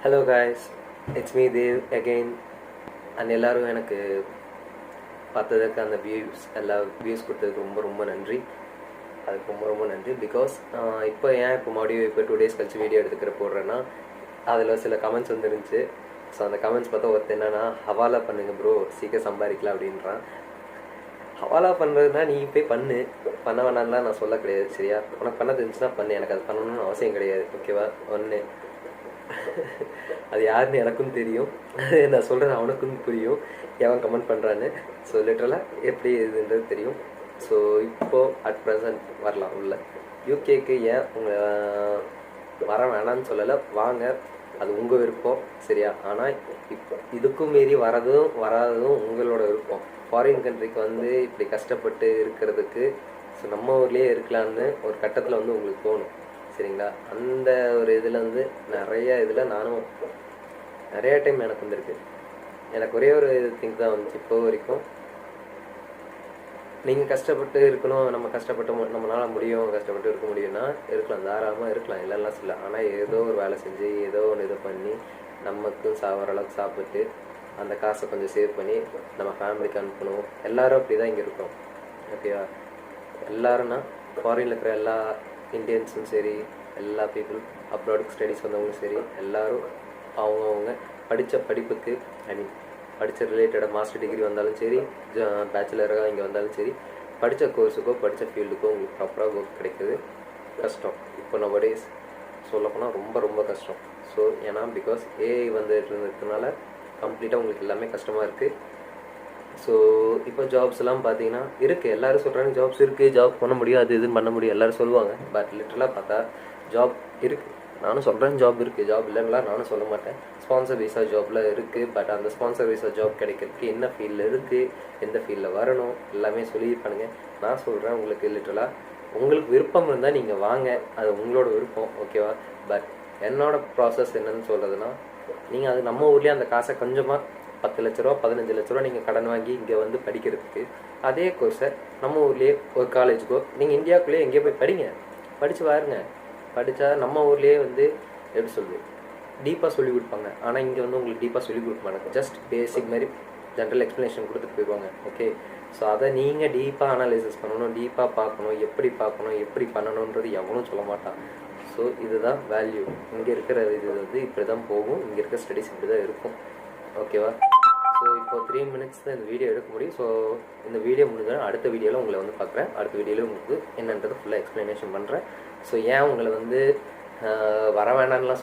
Hello guys, it's me Dev again. And எல்லோரும் எனக்கு பார்த்ததுக்கு அந்த வியூஸ் கொடுத்ததுக்கு ரொம்ப ரொம்ப நன்றி. அதுக்கு ரொம்ப ரொம்ப நன்றி. பிகாஸ் இப்போ மறுபடியும் இப்போ 2 days கழிச்சு வீடியோ போடுறேன்னா அதில் சில கமெண்ட்ஸ் வந்துருந்துச்சு. ஸோ அந்த கமெண்ட்ஸ் பார்த்தா ஒருத்தர் என்னன்னா, ஹவாலா பண்ணுங்க ப்ரோ, சீக்கிரம் சம்பாதிக்கலாம் அப்படின்றான். ஹவாலா பண்ணுறதுனா நீ போய் பண்ண வேணாம்லாம் நான் சொல்ல கிடையாது. சரியா, உனக்கு பண்ண தெரிஞ்சுன்னா பண்ணு, எனக்கு அது பண்ணணும்னு அவசியம் கிடையாது. ஓகேவா? ஒன்று அது யாருன்னு எனக்கும் தெரியும், அது நான் சொல்கிறது அவனுக்கும் புரியும், எவன் கமெண்ட் பண்ணுறான்னு. ஸோ லிட்டரலாக எப்படி இதுன்றது தெரியும். ஸோ இப்போது அட் ப்ரெசன்ட் வரலாம் உள்ள யூகேக்கு. ஏன் உங்கள் வர வேணான்னு சொல்லலை, வாங்க, அது உங்கள் விருப்பம். சரியா? ஆனால் இப்போ இதுக்கும் மீறி வராததும் உங்களோட விருப்பம். ஃபாரின் கண்ட்ரிக்கு வந்து இப்படி கஷ்டப்பட்டு இருக்கிறதுக்கு ஸோ நம்ம ஊர்லேயே இருக்கலான்னு ஒரு கட்டத்தில் வந்து உங்களுக்கு தோணும். சரிங்களா? அந்த ஒரு இதில் வந்து நானும் நிறைய டைம் எனக்கு வந்திருக்கு. எனக்கு ஒரே ஒரு திங்க் தான் வந்துச்சு இப்போ வரைக்கும். நீங்கள் கஷ்டப்பட்டு இருக்கணும், நம்ம கஷ்டப்பட்டு நம்மளால் முடியும், கஷ்டப்பட்டு இருக்க முடியும்னா இருக்கலாம், தாராளமாக இருக்கலாம், இல்லைலாம் சொல்ல. ஆனால் ஏதோ ஒரு வேலை செஞ்சு ஏதோ ஒன்று இது பண்ணி நமக்கும் சாப்பிட்ற அளவுக்கு சாப்பிட்டு அந்த காசை கொஞ்சம் சேவ் பண்ணி நம்ம ஃபேமிலிக்கு அனுப்பணும். எல்லோரும் அப்படி தான் இங்கே இருக்கோம். ஓகேவா? எல்லோரும்னா ஃபாரினில் இருக்கிற எல்லா இந்தியன்ஸும் சரி, எல்லா பீப்புள் அப்ராடுக்கு ஸ்டடீஸ் வந்தவங்களும் சரி, எல்லோரும் அவங்கவுங்க படித்த படிப்புக்கு படித்த ரிலேட்டடாக மாஸ்டர் டிகிரி வந்தாலும் சரி, பேச்சுலராக இங்கே வந்தாலும் சரி, படித்த கோர்ஸுக்கோ படித்த ஃபீல்டுக்கோ உங்களுக்கு ப்ராப்பராக ஒர்க் கிடைக்குது கஷ்டம். இப்போ நம்ம டேஸ் சொல்லப்போனால் ரொம்ப ரொம்ப கஷ்டம். ஸோ ஏன்னா பிகாஸ் ஏஐ இருந்ததுனால கம்ப்ளீட்டாக உங்களுக்கு எல்லாமே கஷ்டமாக இருக்குது. ஸோ இப்போ ஜாப்ஸ் எல்லாம் பார்த்தீங்கன்னா இருக்குது, எல்லோரும் சொல்கிறாங்க ஜாப்ஸ் இருக்குது, ஜாப் பண்ண முடியும், அது இதுன்னு பண்ண முடியும் எல்லோரும் சொல்லுவாங்க. பட் லிட்டரலாக பார்த்தா ஜாப் இருக்குது. நானும் சொல்கிறேன் ஜாப் இருக்குது, ஜாப் இல்லைங்களா நானும் சொல்ல மாட்டேன். ஸ்பான்சர் விசா ஜாப்பில் இருக்குது. பட் அந்த ஸ்பான்சர் விசா ஜாப் கிடைக்கிறதுக்கு என்ன ஃபீல்டில் இருக்குது, எந்த ஃபீல்டில் வரணும், எல்லாமே சொல்லியிருப்பானுங்க. நான் சொல்கிறேன் உங்களுக்கு, லிட்டரலாக உங்களுக்கு விருப்பம் இருந்தால் நீங்கள் வாங்க, அது உங்களோட விருப்பம். ஓகேவா? பட் என்னோட ப்ராசஸ் என்னன்னு சொல்கிறதுனா, நீங்கள் அது நம்ம ஊர்லேயே அந்த காசை கொஞ்சமாக 10 லட்ச ரூபா 15 லட்ச ரூபா நீங்கள் கடன் வாங்கி இங்கே வந்து படிக்கிறதுக்கு அதே கோர்ஸை நம்ம ஊர்லேயே ஒரு காலேஜுக்கோ நீங்கள் இந்தியாவுக்குள்ளேயே எங்கேயோ போய் படித்து பாருங்க. படித்தா நம்ம ஊர்லேயே வந்து எப்படி சொல்லுது, டீப்பாக சொல்லிக் கொடுப்பாங்க. ஆனால் இங்கே வந்து உங்களுக்கு டீப்பாக சொல்லிக் கொடுப்பாங்க, ஜஸ்ட் பேசிக் மாதிரி ஜென்ரல் எக்ஸ்ப்ளனேஷன் கொடுத்துட்டு போயிடுவாங்க. ஓகே? ஸோ அதை நீங்கள் டீப்பாக அனாலிசிஸ் பண்ணணும், டீப்பாக பார்க்கணும், எப்படி பண்ணணுன்றது எவனும் சொல்ல மாட்டான். ஸோ இதுதான் வேல்யூ. இங்கே இருக்கிற இது வந்து இப்படி தான் போகும், இங்கே இருக்கிற ஸ்டடீஸ் இப்படி தான் இருக்கும். ஓகேவா? ஸோ இப்போ 3 minutes தான் இந்த வீடியோ எடுக்க முடியும். ஸோ இந்த வீடியோ முடிஞ்சாலும் அடுத்த வீடியோவில் உங்களை வந்து பார்க்குறேன். அடுத்த வீடியோவில் உங்களுக்கு என்னன்றது ஃபுல்லாக எக்ஸ்ப்ளனேஷன் பண்ணுறேன். ஸோ ஏன் உங்களை வந்து வர வேணான்லாம்